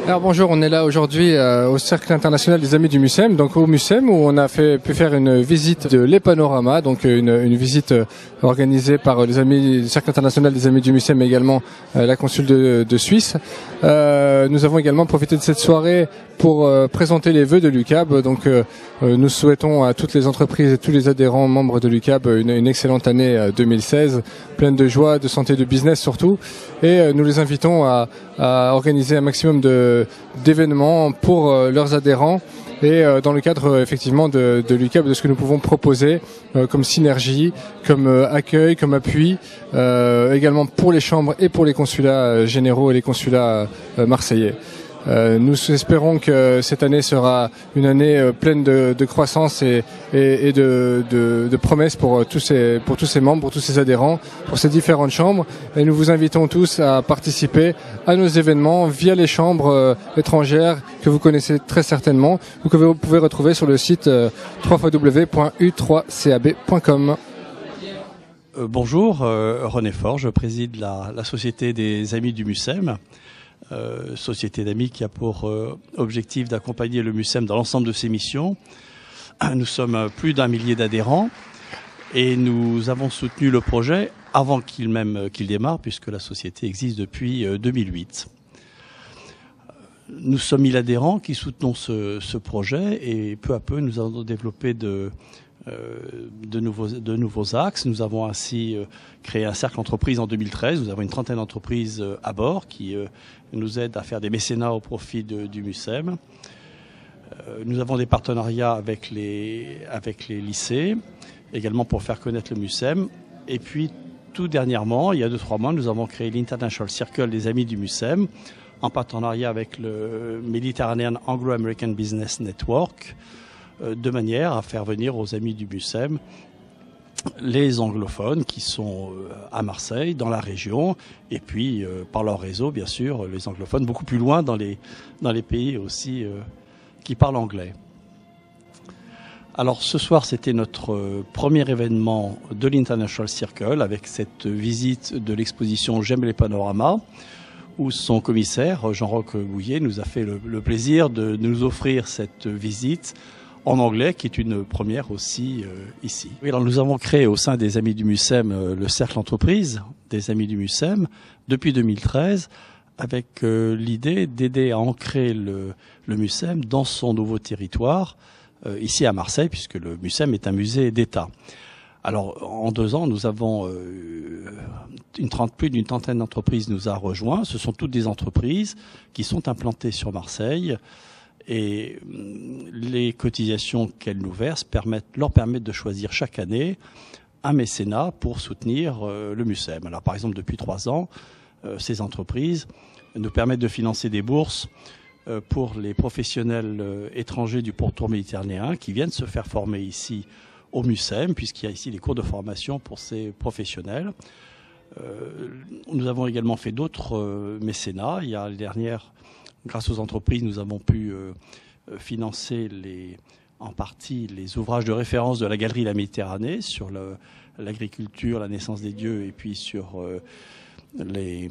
Alors bonjour, on est là aujourd'hui au Cercle international des Amis du Mucem, donc au Mucem où on a pu faire une visite de l'Epanoramas, donc une visite organisée par les amis du Cercle international des Amis du Mucem, mais également la consul de Suisse. Nous avons également profité de cette soirée pour présenter les vœux de l'UCAB. Donc nous souhaitons à toutes les entreprises et tous les adhérents membres de l'UCAB une excellente année 2016, pleine de joie, de santé, de business surtout. Et nous les invitons à organiser un maximum d'événements pour leurs adhérents et dans le cadre effectivement de l'UCAB, de ce que nous pouvons proposer comme synergie, comme accueil, comme appui, également pour les chambres et pour les consulats généraux et les consulats marseillais. Nous espérons que cette année sera une année pleine de croissance et de promesses pour tous ces membres, pour tous ces adhérents, pour ces différentes chambres. Et nous vous invitons tous à participer à nos événements via les chambres étrangères que vous connaissez très certainement ou que vous pouvez retrouver sur le site www.u3cab.com. Bonjour, René Faure, je préside la Société des Amis du Mucem. Société d'amis qui a pour objectif d'accompagner le Mucem dans l'ensemble de ses missions. Nous sommes plus d'1 millier d'adhérents et nous avons soutenu le projet avant qu'il démarre, puisque la société existe depuis 2008. Nous sommes 1000 adhérents qui soutenons ce projet et peu à peu nous avons développé de nouveaux axes. Nous avons ainsi créé un cercle entreprise en 2013. Nous avons une trentaine d'entreprises à bord qui nous aident à faire des mécénats au profit du Mucem. Nous avons des partenariats avec les lycées, également pour faire connaître le Mucem. Et puis, tout dernièrement, il y a 2-3 mois, nous avons créé l'International Circle des Amis du Mucem en partenariat avec le Mediterranean Anglo-American Business Network, de manière à faire venir aux Amis du Mucem les anglophones qui sont à Marseille, dans la région, et puis par leur réseau, bien sûr, les anglophones beaucoup plus loin dans les pays aussi qui parlent anglais. Alors ce soir, c'était notre premier événement de l'International Circle avec cette visite de l'exposition J'aime les panoramas, où son commissaire, Jean-Roch Bouillet, nous a fait le plaisir de nous offrir cette visite en anglais, qui est une première aussi ici. Oui, alors nous avons créé au sein des Amis du Mucem le cercle entreprise des Amis du Mucem depuis 2013, avec l'idée d'aider à ancrer le Mucem dans son nouveau territoire, ici à Marseille, puisque le Mucem est un musée d'État. Alors, en 2 ans, nous avons plus d'une trentaine d'entreprises nous a rejoints. Ce sont toutes des entreprises qui sont implantées sur Marseille. Et les cotisations qu'elles nous versent leur permettent de choisir chaque année un mécénat pour soutenir le Mucem. Alors par exemple, depuis 3 ans, ces entreprises nous permettent de financer des bourses pour les professionnels étrangers du pourtour méditerranéen qui viennent se faire former ici au Mucem, puisqu'il y a ici des cours de formation pour ces professionnels. Nous avons également fait d'autres mécénats. Il y a les dernières... Grâce aux entreprises, nous avons pu financer en partie les ouvrages de référence de la Galerie La Méditerranée sur l'agriculture, la naissance des dieux, et puis sur les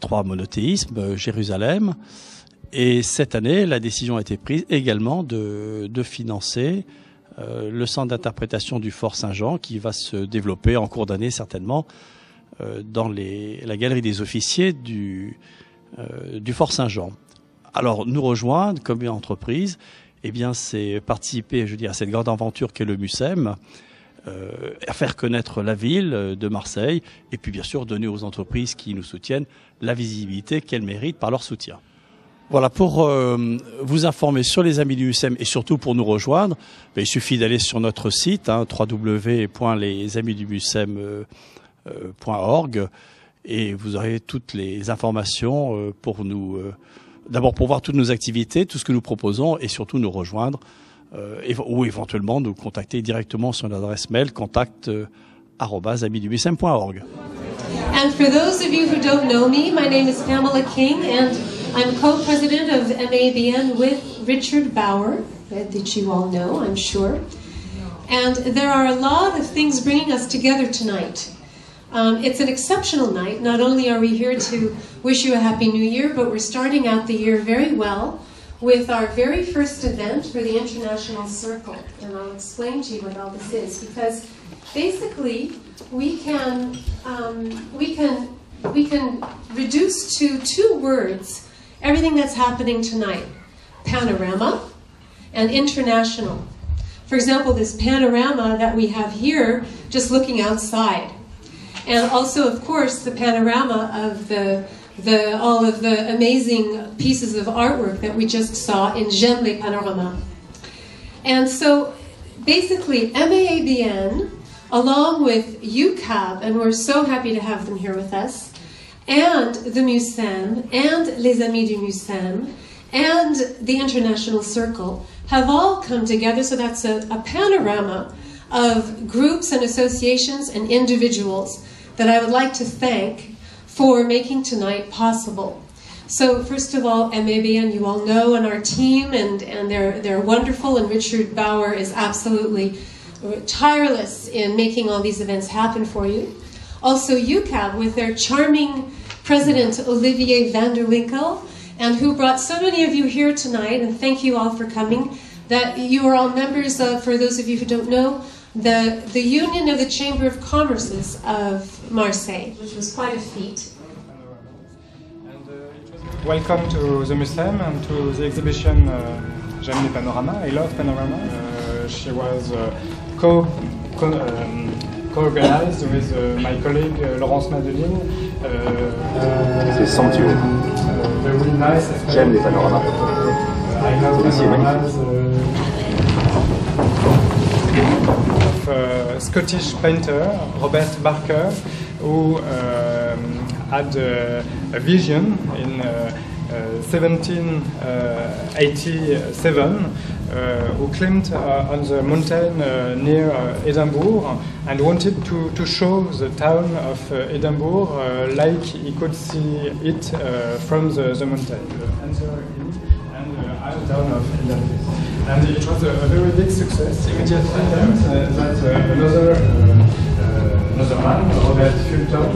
3 monothéismes, Jérusalem. Et cette année, la décision a été prise également de financer le centre d'interprétation du Fort Saint-Jean, qui va se développer en cours d'année certainement dans la galerie des officiers du Fort Saint-Jean. Alors, nous rejoindre comme une entreprise, eh bien, c'est participer, à cette grande aventure qu'est le Mucem, à faire connaître la ville de Marseille, et puis bien sûr donner aux entreprises qui nous soutiennent la visibilité qu'elles méritent par leur soutien. Voilà, pour vous informer sur les Amis du Mucem et surtout pour nous rejoindre, il suffit d'aller sur notre site, www.lesamisdumucem.org, et vous aurez toutes les informations pour nous, d'abord pour voir toutes nos activités, tout ce que nous proposons, et surtout nous rejoindre, ou éventuellement nous contacter directement sur l'adresse mail contact@amisdumucem.org. And for those of you who don't know me, my name is Pamela King, and I'm co-president of MABN with Richard Bauer, that you all know, I'm sure. And there are a lot of things bringing us together tonight. It's an exceptional night. Not only are we here to wish you a Happy New Year, but we're starting out the year very well with our very first event for the International Circle. And I'll explain to you what all this is, because basically we can reduce to two words everything that's happening tonight: panorama and international. For example, this panorama that we have here, just looking outside. And also, of course, the panorama of all of the amazing pieces of artwork that we just saw in J'aime les panoramas. And so, basically, MAABN, along with UCAB, and we're so happy to have them here with us, and the MUSEM, and Les Amis du MUSEM, and the International Circle, have all come together, so that's a panorama of groups and associations and individuals that I would like to thank for making tonight possible. So first of all, MAABN, you all know, and our team, and they're wonderful, and Richard Bauer is absolutely tireless in making all these events happen for you. Also UCAB with their charming president Olivier van der Winkel, and who brought so many of you here tonight, and thank you all for coming, that you are all members of, for those of you who don't know, the Union of the Chamber of Commerces of Marseille, which was quite a feat. Welcome to the museum and to the exhibition J'aime les panoramas. I love panorama. She was co-organized with my colleague Laurence Madeline. C'est somptueux. Very nice. J'aime les panoramas. I love panoramas. Scottish painter Robert Barker, who had a vision in 1787, who climbed on the mountain near Edinburgh and wanted to show the town of Edinburgh like he could see it from the mountain. The town of Edinburgh. And it was a very big success. Immediately that another man, Robert Fulton,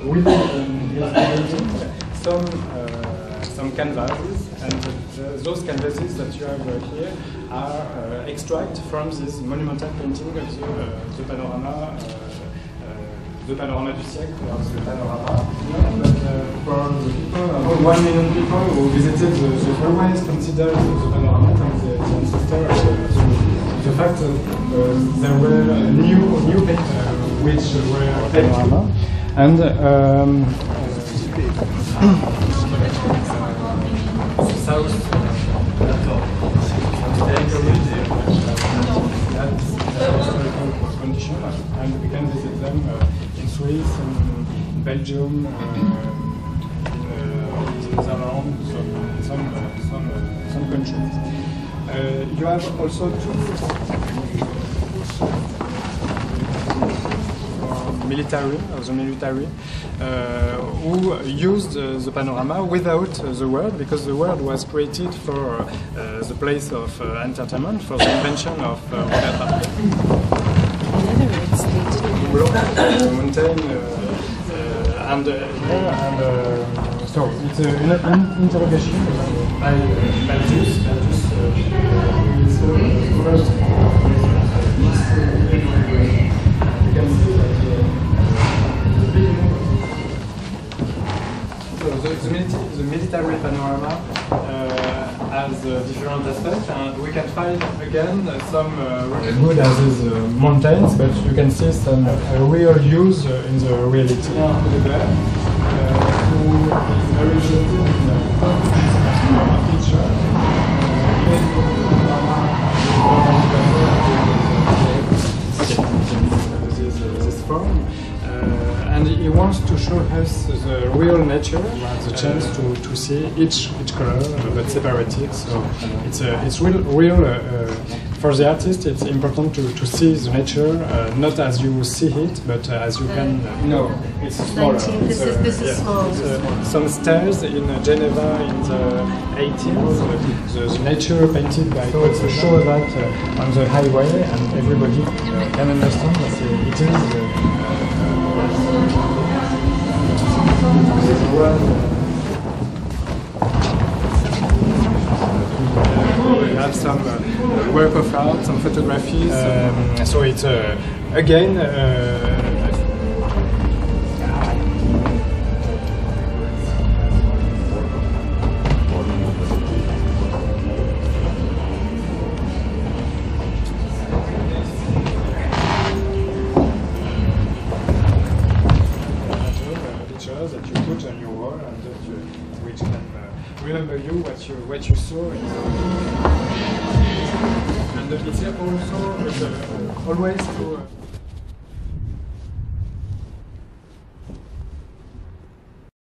will building some canvases, and those canvases that you have here are extract from this monumental painting of the panorama. The panorama du siècle, the panorama. But for the people, about 1 million people who visited the always considered the panorama as the ancestor of the fact that there were new painters which were panorama. And south condition, and we can visit them in Swiss, in Belgium, in Switzerland, some countries. You have also two military, who used the panorama without the world, because the world was created for the place of entertainment, for the invention of Robert Barker. The mountain and so it's an interrogation by Balthus. First, you can see that the military panorama has different aspects, and we can find again some really good as is mountains, but you can see some real use in the reality. Who is very interested in picture. This form. And he wants to show us the real nature, the chance to see each color, but separated. So it's real. For the artist, it's important to see the nature not as you see it, but as you can. No, it's smaller. This is small. Some stairs in Geneva in the 18th. The nature painted by to show that on the highway, and everybody can understand that it is. We have some work of art, some photographies. So it's again. Pictures that you put on your wall and that which can remember you what you saw. And it's also always to